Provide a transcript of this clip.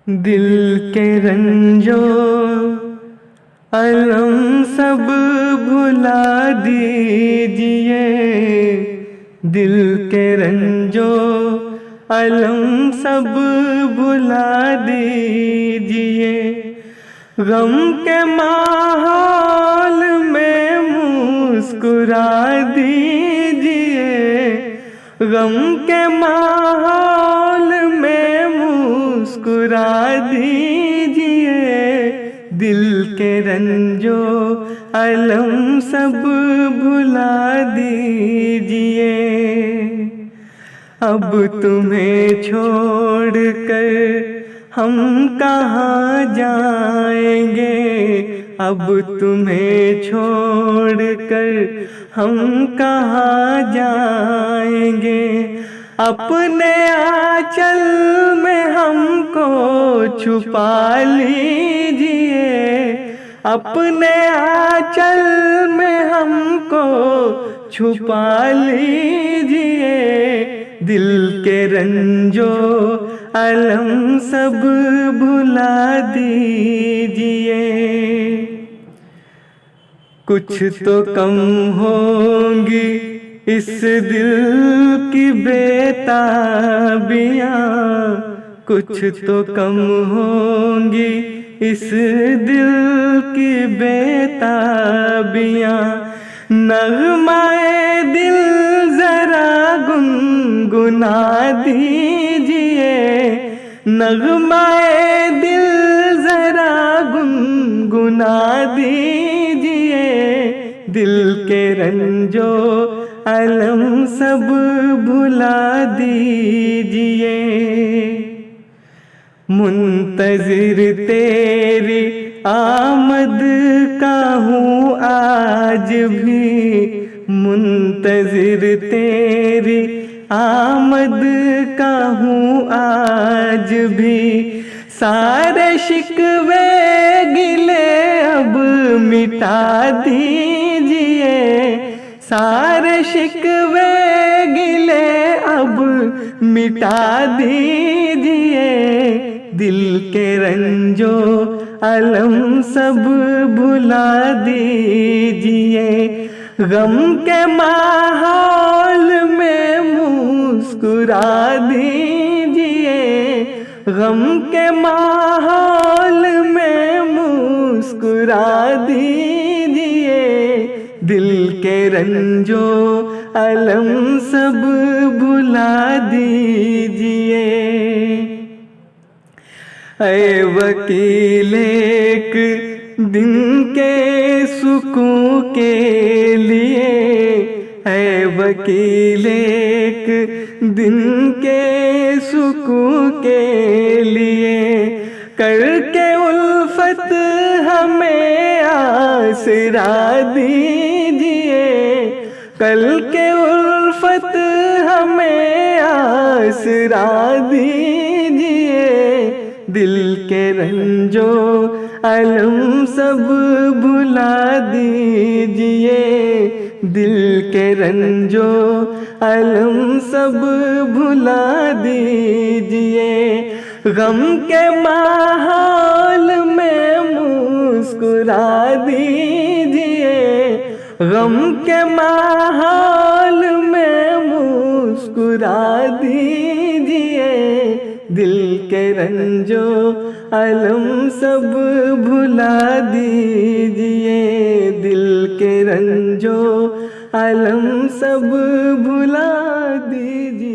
दिल के रंजो अलम सब भुला दीजिए। दिल के रंजो अलम सब भुला दीजिए। गम के माहौल में मुस्कुरा दीजिए। गम के माहौल में मुस्कुरा दीजिए। दिल के रंजो अलम सब भुला दीजिए। अब तुम्हें छोड़कर हम कहाँ जाएंगे। अब तुम्हें छोड़कर हम कहाँ जाएंगे। अपने आंचल में हमको छुपा लीजिए। अपने आंचल में हमको छुपा लीजिए। दिल के रंजो अलम सब भुला दीजिए। कुछ तो कम होंगी इस दिल की बेताबियाँ। कुछ तो कम होंगी इस दिल की बेताबियाँ। नग़्माए दिल जरा गुनगुना दीजिए। नग़्माए दिल जरा गुनगुना दीजिए। दिल के रंजो अलम सब भुला दीजिए। मुंतज़िर तेरी आमद का हूँ आज भी। मुंतज़िर तेरी आमद का हूँ आज भी। सारे शिकवे गिले अब मिटा दीजिए। सारे शिकवे गिले अब मिटा दीजिए। दिल के रंजो अलम सब भुला दीजिए। गम के माहौल में मुस्कुरा दीजिए। गम के माहौल में मुस्कुरा दीजिए। दिल के रंजो अलम सब भुला दीजिए। ऐ वकील एक दिन के सुकून के लिए। ऐ वकील एक दिन के सुकून के लिए। करके उल्फत हमें आसरा दीजिए। कल के उल्फत हमें आसरा दीजिए। दिल के रंजो अलम सब भुला दीजिए। दिल के रंजो अलम सब भुला दीजिए। गम के माहौल में मुस्कुरा दीजिए। गम के माहौल में मुस्कुरा दीजिए। दिल के रंजो अलम सब भुला दीजिए। दिल के रंजो अलम सब भुला दीजिए।